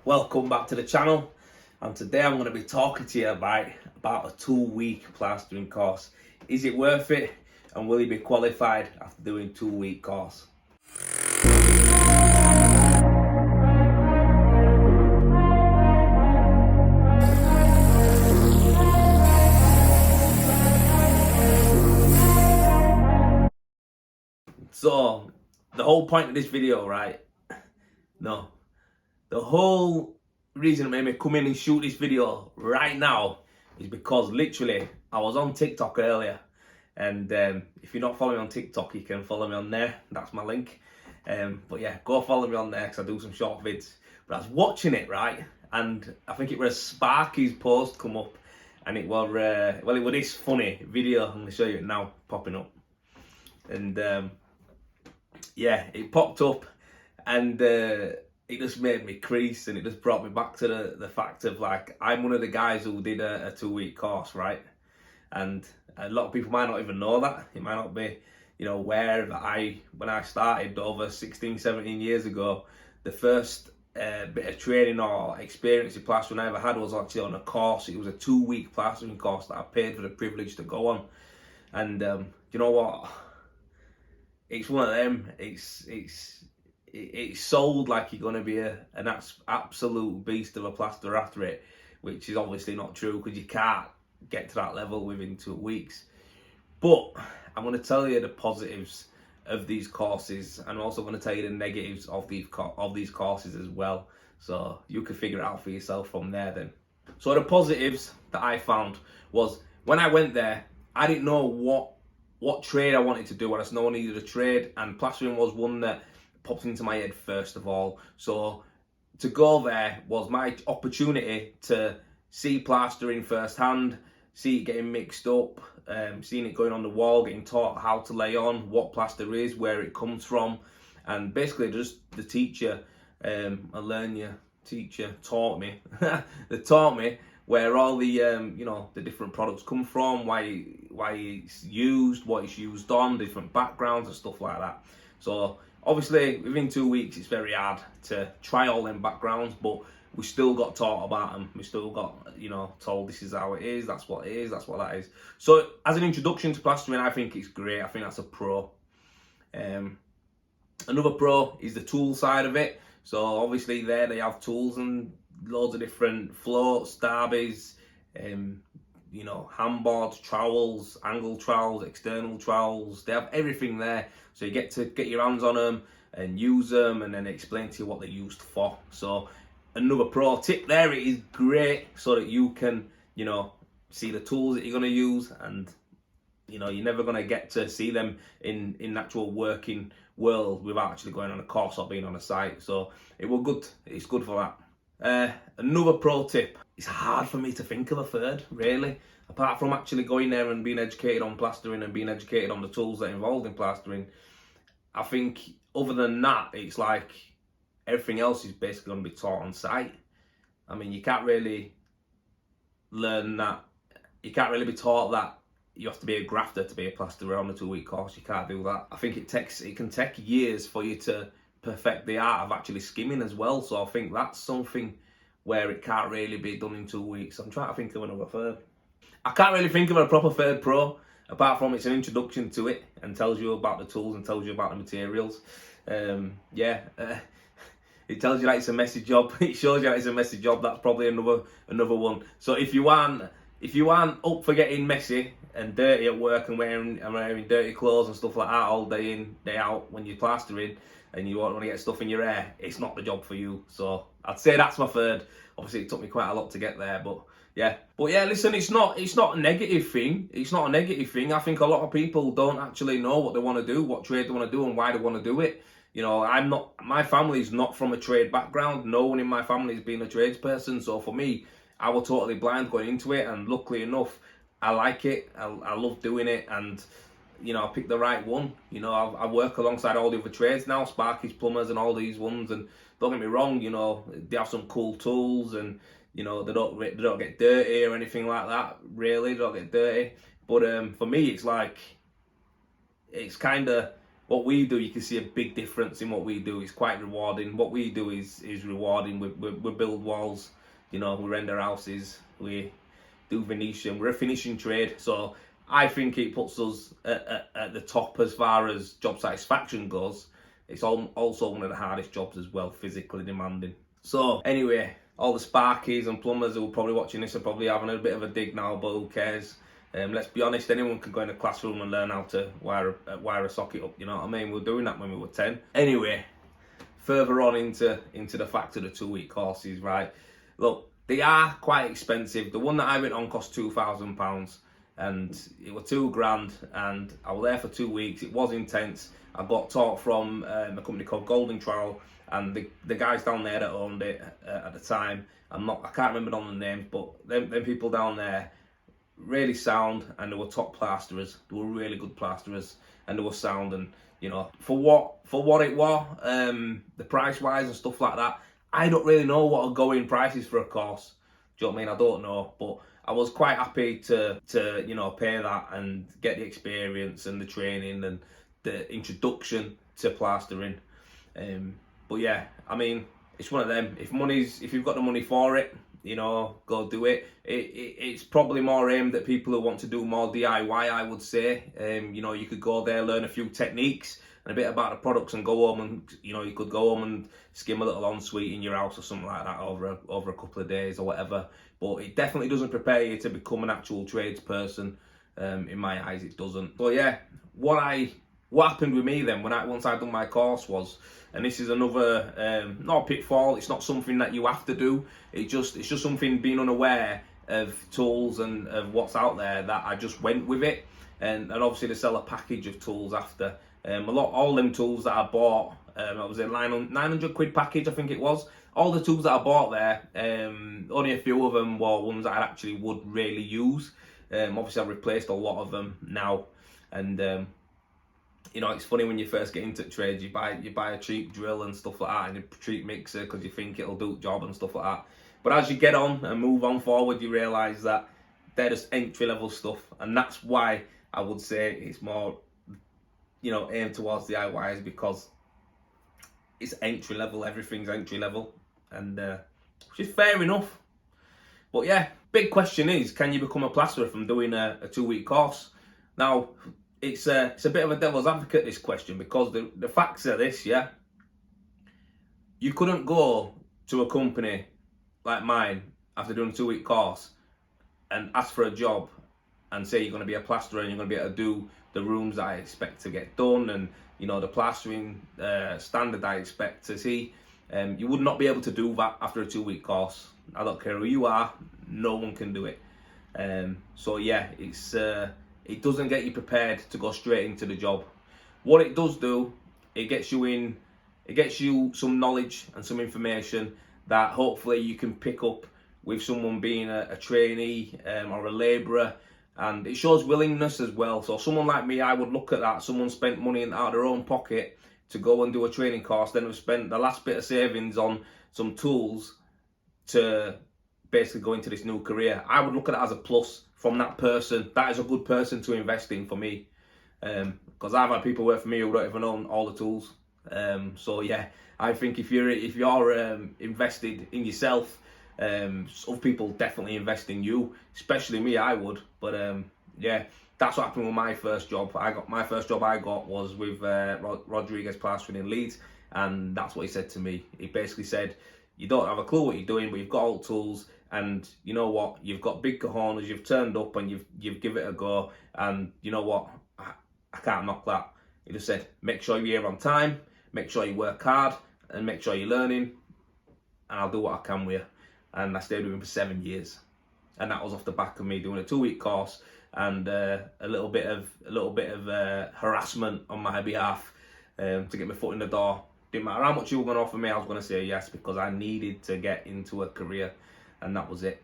Welcome back to the channel, and today I'm going to be talking to you about a 2-week plastering course. Is it worth it, and will you be qualified after doing 2-week course? So the whole point of this video, right? No, the whole reason it made me come in and shoot this video right now is because literally I was on TikTok earlier, and if you're not following me on TikTok, you can follow me on there. That's my link. But yeah, go follow me on there because I do some short vids. But I was watching it, right, and I think it was Sparky's post come up, and it was it was this funny video. I'm going to show you it now, popping up, and yeah, it popped up, and it just made me crease, and it just brought me back to the fact of, like, I'm one of the guys who did a 2-week course, right? And a lot of people might not even know that. It might not be, aware that when I started over 16, 17 years ago, the first bit of training or experience in plastering I ever had was actually on a course. It was a 2-week plastering course that I paid for the privilege to go on. And you know what? It's one of them. It's sold like you're going to be an absolute beast of a plasterer after it, which is obviously not true, because you can't get to that level within 2 weeks. But I'm going to tell you the positives of these courses, and I'm also going to tell you the negatives of these courses as well, so you can figure it out for yourself from there then. So the positives that I found was, when I went there, I didn't know what trade I wanted to do. I just know I needed a trade, and plastering was one that popped into my head first of all. So to go there was my opportunity to see plastering firsthand, see it getting mixed up, seeing it going on the wall, getting taught how to lay on, what plaster is, where it comes from, and basically just the teacher, teacher taught me. They taught me where all the the different products come from, why it's used, what it's used on, different backgrounds and stuff like that. So obviously within 2 weeks it's very hard to try all them backgrounds, but we still got taught about them. We still got told this is how it is, that's what it is, that's what that is. So as an introduction to plastering, I think it's great. I think that's a pro. Another pro is the tool side of it. So obviously there they have tools and loads of different floats, derbies, handboards, trowels, angle trowels, external trowels. They have everything there, so you get to get your hands on them and use them, and then explain to you what they're used for. So another pro tip there, it is great so that you can see the tools that you're going to use, and you're never going to get to see them in actual working world without actually going on a course or being on a site. So it's good for that. Another pro tip, it's hard for me to think of a third, really, apart from actually going there and being educated on plastering and being educated on the tools that are involved in plastering. I think other than that, it's like everything else is basically going to be taught on site. I mean, you can't really learn that. You can't really be taught that you have to be a grafter to be a plasterer on a 2-week course. You can't do that. I think it can take years for you to perfect the art of actually skimming as well. So I think that's something where it can't really be done in 2 weeks. I'm trying to think of another third. I can't really think of a proper third pro, apart from it's an introduction to it and tells you about the tools and tells you about the materials. It tells you that it's a messy job. It shows you that it's a messy job. That's probably another one. So if you aren't up for getting messy and dirty at work and wearing dirty clothes and stuff like that all day in, day out when you're plastering, and you want to get stuff in your hair, it's not the job for you. So I'd say that's my third. Obviously it took me quite a lot to get there, but yeah, listen, it's not a negative thing. It's not a negative thing. I think a lot of people don't actually know what they want to do, what trade they want to do, and why they want to do it. My family's not from a trade background. No one in my family has been a tradesperson. So for me, I was totally blind going into it, and luckily enough, I like it. I love doing it, and I picked the right one. I work alongside all the other trades now, Sparky's plumbers and all these ones. And don't get me wrong, they have some cool tools, and they don't get dirty or anything like that. Really, they don't get dirty. But for me, it's like, it's kind of what we do, you can see a big difference in what we do. It's quite rewarding. What we do is rewarding. We build walls, we render houses, we do Venetian. We're a finishing trade, so I think it puts us at the top as far as job satisfaction goes. It's also one of the hardest jobs as well, physically demanding. So anyway, all the sparkies and plumbers who are probably watching this are probably having a bit of a dig now, but who cares? Let's be honest, anyone can go in a classroom and learn how to wire a socket up, you know what I mean? We were doing that when we were 10. Anyway, further on into the fact of the 2-week courses, right? Look, they are quite expensive. The one that I went on cost £2,000 and it was $2,000 and I was there for 2 weeks. It was intense. I got taught from a company called Golden Trowel, and the guys down there that owned it at the time, I can't remember all the names, but them people down there, really sound, and they were top plasterers. They were really good plasterers, and they were sound, and for what it was, the price wise and stuff like that, I don't really know what a going price is for a course. Do you know what I mean? I don't know, but I was quite happy to pay that and get the experience and the training and the introduction to plastering. But yeah, I mean, it's one of them. If you've got the money for it, go do it. It's probably more aimed at people who want to do more DIY, I would say. You could go there, learn a few techniques and a bit about the products, and go home and you could go home and skim a little ensuite in your house or something like that over a couple of days or whatever. But it definitely doesn't prepare you to become an actual tradesperson. In my eyes, it doesn't. But yeah, what happened with me then once I'd done my course was, and this is another not a pitfall, it's not something that you have to do, it's just something, being unaware of tools and of what's out there, that I just went with it. And obviously they sell a package of tools after. All them tools that I bought, I was in £900 package, I think it was. All the tools that I bought there, only a few of them were ones that I actually would really use. Obviously I've replaced a lot of them now, and it's funny when you first get into trade, you buy a cheap drill and stuff like that, and a cheap mixer because you think it'll do the job and stuff like that. But as you get on and move on forward, you realise that they're just entry level stuff, and that's why I would say it's more, aimed towards DIYs, because it's entry level. Everything's entry level, and which is fair enough. But yeah, big question is, can you become a plasterer from doing a 2-week course? Now, it's a bit of a devil's advocate, this question, because the facts are this, yeah. You couldn't go to a company like mine after doing a 2-week course and ask for a job and say you're going to be a plasterer and you're going to be able to do the rooms that I expect to get done, and the plastering standard I expect to see. You would not be able to do that after a 2-week course. I don't care who you are, no one can do it. So yeah, it doesn't get you prepared to go straight into the job. What it does do, it gets you some knowledge and some information that hopefully you can pick up with someone being a trainee or a labourer, and it shows willingness as well. So someone like me, I would look at that. Someone spent money out of their own pocket to go and do a training course, then have spent the last bit of savings on some tools to basically go into this new career. I would look at it as a plus from that person. That is a good person to invest in for me, because I've had people work for me who don't even own all the tools. So yeah, I think if you're invested in yourself, other people definitely invest in you, especially me. I would. But yeah, that's what happened with my first job. My first job I got was with Rodriguez Plastering in Leeds, and that's what he said to me. He basically said, you don't have a clue what you're doing, but you've got all tools, and you know what, you've got big cojones, you've turned up and you've given it a go, and you know what, I can't knock that. He just said, make sure you're here on time, make sure you work hard, and make sure you're learning, and I'll do what I can with you. And I stayed with him for 7 years, and that was off the back of me doing a 2-week course and a little bit of harassment on my behalf to get my foot in the door. Didn't matter how much you were going to offer me, I was going to say yes, because I needed to get into a career, and that was it.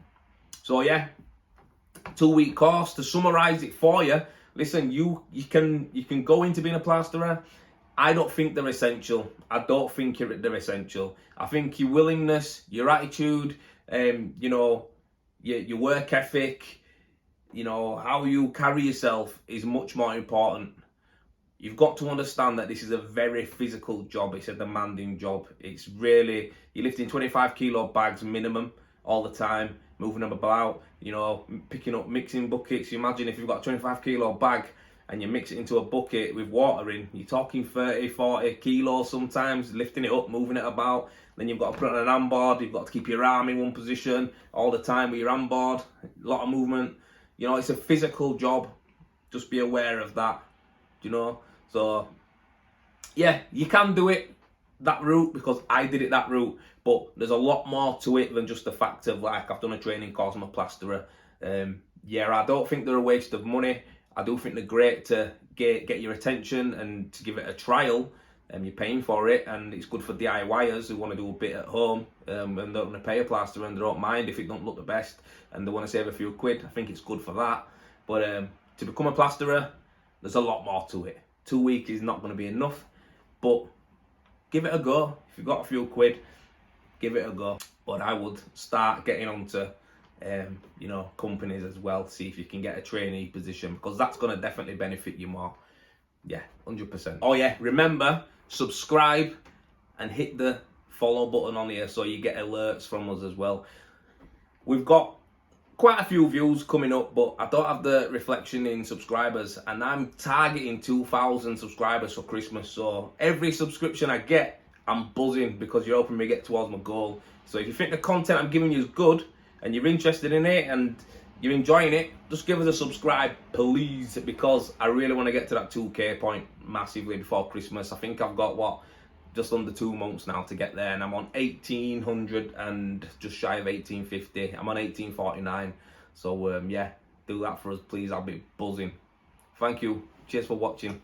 So yeah, 2-week course. To summarise it for you, listen, you can go into being a plasterer. I don't think they're essential. I don't think they're essential. I think your willingness, your attitude, your work ethic, how you carry yourself is much more important. you've got to understand that this is a very physical job. It's a demanding job. It's really, you're lifting 25 kilo bags minimum all the time, moving them about, you know, picking up mixing buckets. You imagine if you've got a 25 kilo bag and you mix it into a bucket with water in, you're talking 30, 40 kilos sometimes, lifting it up, moving it about. Then you've got to put it on an handboard, you've got to keep your arm in one position all the time with your handboard, a lot of movement. You know, it's a physical job. Just be aware of that, you know. So, yeah, you can do it that route because I did it that route, but there's a lot more to it than just the fact of, like, I've done a training course, I'm a plasterer. Yeah, I don't think they're a waste of money. I do think they're great to get your attention and to give it a trial. You're paying for it, and it's good for DIYers who want to do a bit at home and don't want to pay a plasterer and they don't mind if it don't look the best and they want to save a few quid. I think it's good for that. But to become a plasterer, there's a lot more to it. 2 weeks is not going to be enough, but give it a go. If you've got a few quid, give it a go. But I would start getting onto you know, companies as well, see if you can get a trainee position, because that's going to definitely benefit you more. Yeah, 100%. Oh yeah, remember, subscribe and hit the follow button on here so you get alerts from us as well. We've got quite a few views coming up, but I don't have the reflection in subscribers, and I'm targeting 2,000 subscribers for Christmas. So every subscription I get, I'm buzzing because you're helping me get towards my goal. So if you think the content I'm giving you is good and you're interested in it and you're enjoying it, just give us a subscribe, please, because I really want to get to that 2K point massively before Christmas. I think I've got, what, just under 2 months now to get there, and I'm on 1,800 and just shy of 1,850. I'm on 1,849. So yeah, do that for us, please. I'll be buzzing. Thank you. Cheers for watching.